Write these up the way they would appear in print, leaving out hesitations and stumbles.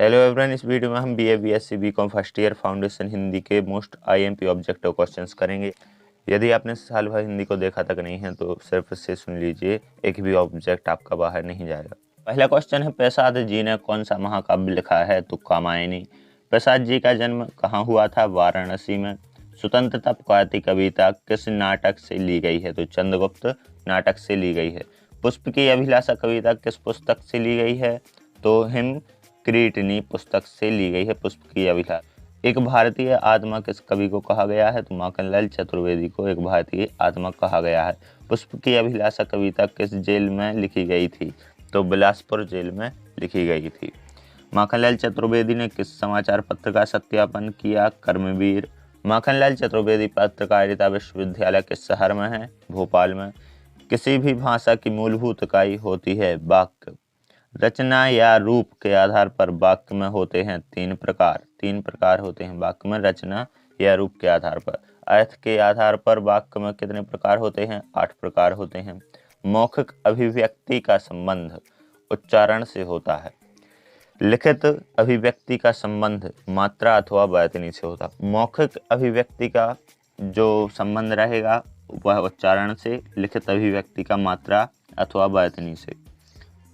Hello everyone, इस video में हम BA BSc BCom first year foundation Hindi के मोस्ट आईएमपी ऑब्जेक्टिव क्वेश्चंस करेंगे। यदि आपने साल भर हिंदी को देखा तक नहीं है तो सिर्फ से सुन लीजिए, एक भी ऑब्जेक्ट आपका बाहर नहीं जाएगा। पहला क्वेश्चन है, प्रसाद जी ने कौन सा महाकाव्य लिखा है? तो कामायनी। प्रसाद जी का जन्म कहाँ हुआ था? वाराणसी में। स्वतंत्रता पुकारती कविता किस नाटक से ली गई है? तो चंद्रगुप्त नाटक से ली गई है। पुष्प की अभिलाषा कविता किस पुस्तक से ली गई है? तो हिम क्रीटनी पुस्तक से ली गई है पुष्प की अभिलाषा। एक भारतीय आत्मा किस कवि को कहा गया है? तो माखनलाल चतुर्वेदी को एक भारतीय आत्मा कहा गया है। पुष्प की अभिलाषा कविता किस जेल में लिखी गई थी? तो बिलासपुर जेल में लिखी गई थी। माखनलाल चतुर्वेदी ने किस समाचार पत्र का सत्यापन किया? कर्मवीर। माखनलाल चतुर्वेदी पत्रकारिता विश्वविद्यालय किस शहर में है? भोपाल में। किसी भी भाषा की मूलभूत इकाई होती है वाक्य। रचना या रूप के आधार पर वाक्य में होते हैं तीन प्रकार होते हैं वाक्य में रचना या रूप के आधार पर। अर्थ के आधार पर वाक्य में कितने प्रकार होते हैं? 8 प्रकार होते हैं। मौखिक अभिव्यक्ति का संबंध उच्चारण से होता है। लिखित अभिव्यक्ति का संबंध मात्रा अथवा वर्तनी से होता है। मौखिक अभिव्यक्ति का जो संबंध रहेगा वह उच्चारण से, लिखित अभिव्यक्ति का मात्रा अथवा वर्तनी से।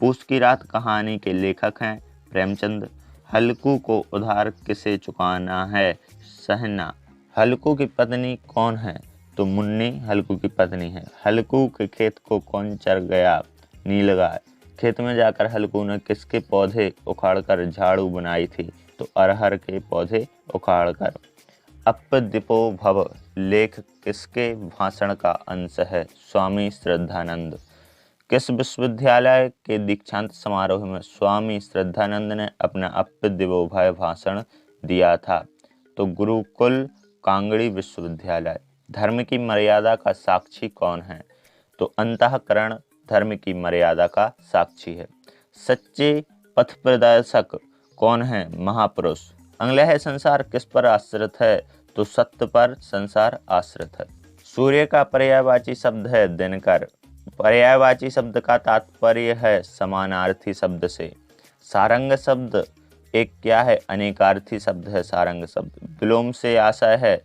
पूस की रात कहानी के लेखक हैं प्रेमचंद। हल्कू को उधार किसे चुकाना है? सहना। हल्कू की पत्नी कौन है? तो मुन्नी हल्कू की पत्नी है। हल्कू के खेत को कौन चर गया? नीलगाय। खेत में जाकर हल्कू ने किसके पौधे उखाड़कर झाड़ू बनाई थी? तो अरहर के पौधे उखाड़कर। अप्पदिपो भव लेख किसके भाषण का अंश है? स्वामी श्रद्धानंद। किस विश्वविद्यालय के दीक्षांत समारोह में स्वामी श्रद्धानंद ने अपना अप्पदिपो भव भाषण दिया था? तो गुरुकुल कांगड़ी विश्वविद्यालय। धर्म की मर्यादा का साक्षी कौन है? तो अंतःकरण धर्म की मर्यादा का साक्षी है। सच्चे पथ प्रदर्शक कौन है? महापुरुष। अंगलह संसार किस पर आश्रित है? तो सत्य पर संसार आश्रित है। सूर्य का पर्यायवाची शब्द है दिनकर। पर्यायवाची शब्द का तात्पर्य है समानार्थी शब्द से। सारंग शब्द एक क्या है? अनेकार्थी शब्द है सारंग शब्द। विलोम से आशय है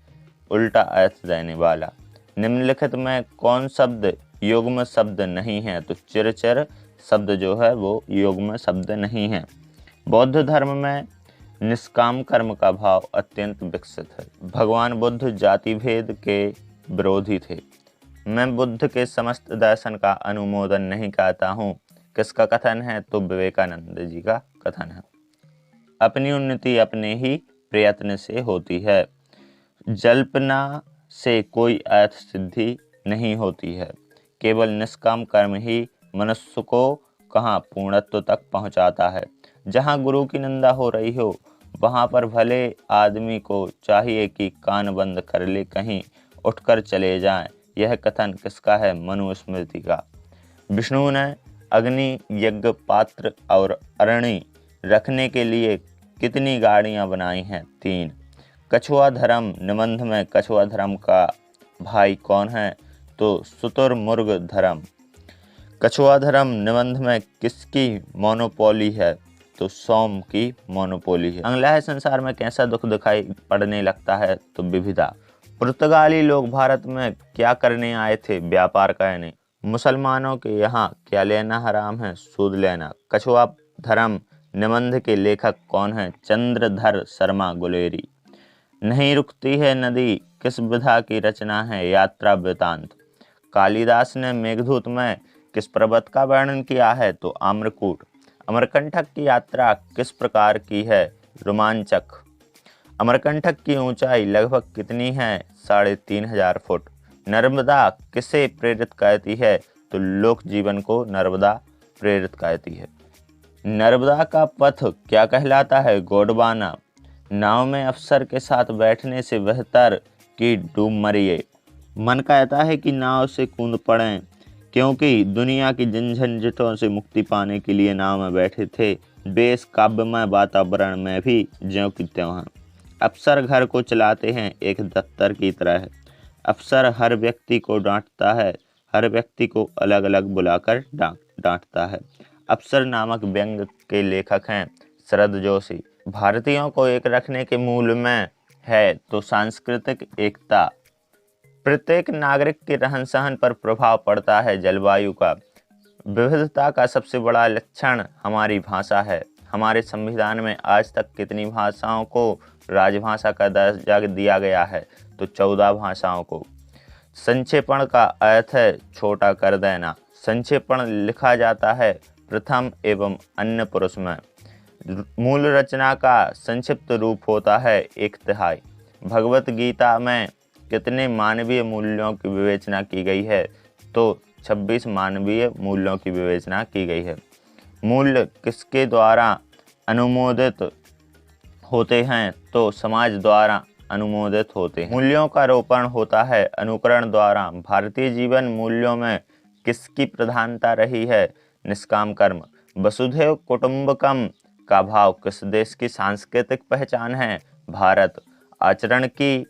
उल्टा अर्थ देने वाला। निम्नलिखित में कौन शब्द युग्म शब्द नहीं है? तो चिरचर शब्द जो है वो युग्म शब्द नहीं है। बौद्ध धर्म में निष्काम कर्म का भाव अत्यंत विकसित है। भगवान बुद्ध जाति भेद के विरोधी थे। मैं बुद्ध के समस्त दर्शन का अनुमोदन नहीं करता हूँ। किसका कथन है? तो विवेकानंद जी का कथन है। अपनी उन्नति अपने ही प्रयत्न से होती है। जल्पना से कोई अर्थ सिद्धि नहीं होती है। केवल निष्काम कर्म ही मनुष्य को कहाँ पूर्णत्व तक पहुँचाता है। जहाँ गुरु की निंदा हो रही हो वहाँ पर भले आदमी को चाहिए कि कान बंद कर ले, कहीं उठकर चले जाएं। यह कथन किसका है? मनुस्मृति का। विष्णु ने अग्नि, यज्ञ, पात्र और अरणि रखने के लिए कितनी गाड़ियाँ बनाई हैं? 3। कछुआ धर्म निबंध में कछुआ धर्म का भाई कौन है? तो शुतुरमुर्ग धर्म। कछुआ धर्म निबंध में किसकी मोनोपोली है? तो सोम की मोनोपोली है। अंगलह संसार में कैसा दुख दिखाई पड़ने लगता है? तो विविधा। पुर्तगाली लोग भारत में क्या करने आए थे? व्यापार करने। मुसलमानों के यहाँ क्या लेना हराम है? सूद लेना। कछुआ धर्म निबंध के लेखक कौन है? चंद्रधर शर्मा गुलेरी। नहीं रुकती है नदी किस विधा की रचना है? यात्रा वृतांत। कालिदास ने मेघदूत में किस पर्वत का वर्णन किया है? तो आम्रकूट। अमरकंटक की यात्रा किस प्रकार की है? रोमांचक। अमरकंटक की ऊंचाई लगभग कितनी है? 3500 फुट। नर्मदा किसे प्रेरित करती है? तो लोक जीवन को नर्मदा प्रेरित करती है। नर्मदा का पथ क्या कहलाता है? गोडबाना। नाव में अफसर के साथ बैठने से बेहतर कि डूब मरिए। मन कहता है कि नाव से कूद पड़ें, क्योंकि दुनिया की झंझटों से मुक्ति पाने के लिए नाव में बैठे थे। वे इस काव्यमय वातावरण में भी ज्यों की त्यों हैं। अफसर घर को चलाते हैं एक दफ्तर की तरह। अफसर हर व्यक्ति को डांटता है, हर व्यक्ति को अलग अलग बुलाकर डांटता है। अफसर नामक व्यंग्य के लेखक हैं शरद जोशी। भारतीयों को एक रखने के मूल में है तो सांस्कृतिक एकता। प्रत्येक नागरिक के रहन सहन पर प्रभाव पड़ता है जलवायु का। विविधता का सबसे बड़ा लक्षण हमारी भाषा है। हमारे संविधान में आज तक कितनी भाषाओं को राजभाषा का दर्जा दिया गया है? तो 14 भाषाओं को। संक्षेपण का अर्थ है छोटा कर देना। संक्षेपण लिखा जाता है प्रथम एवं अन्य पुरुष में। मूल रचना का संक्षिप्त रूप होता है 1/3। भगवत गीता में कितने मानवीय मूल्यों की विवेचना की गई है? तो 26 मानवीय मूल्यों की विवेचना की गई है। मूल्य किसके द्वारा अनुमोदित होते हैं? तो समाज द्वारा अनुमोदित होते हैं। मूल्यों का रोपण होता है अनुकरण द्वारा। भारतीय जीवन मूल्यों में किसकी प्रधानता रही है? निष्काम कर्म। वसुधैव कुटुंबकम का भाव किस देश की सांस्कृतिक पहचान है? भारत। आचरण की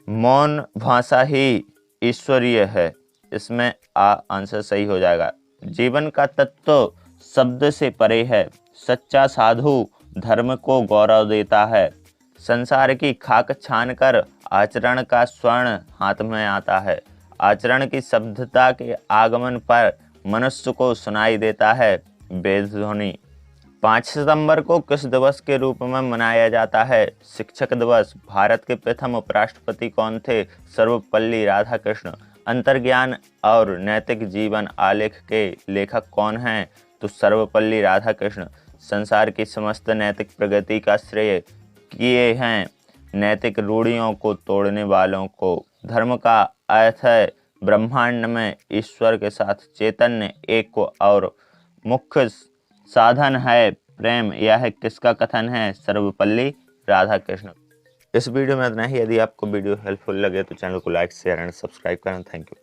मौन भाषा ही ईश्वरीय है। इसमें आंसर सही हो जाएगा। जीवन का तत्व शब्द से परे है। सच्चा साधु धर्म को गौरव देता है। संसार की खाक छानकर आचरण का स्वर्ण हाथ में आता है। आचरण की शब्दता के आगमन पर मनुष्य को सुनाई देता है वेद ध्वनि। 5 सितंबर को किस दिवस के रूप में मनाया जाता है? शिक्षक दिवस। भारत के प्रथम उपराष्ट्रपति कौन थे? सर्वपल्ली राधाकृष्ण। अंतर्ज्ञान और नैतिक जीवन आलेख के लेखक कौन हैं? तो सर्वपल्ली राधाकृष्ण। संसार की समस्त नैतिक प्रगति का श्रेय किए हैं नैतिक रूढ़ियों को तोड़ने वालों को। धर्म का अर्थ है ब्रह्मांड में ईश्वर के साथ चैतन्य एक को और मुख्य साधन है प्रेम। यह किसका कथन है? सर्वपल्ली राधाकृष्ण। इस वीडियो में इतना ही। यदि आपको वीडियो हेल्पफुल लगे तो चैनल को लाइक शेयर एंड सब्सक्राइब करें। Thank you.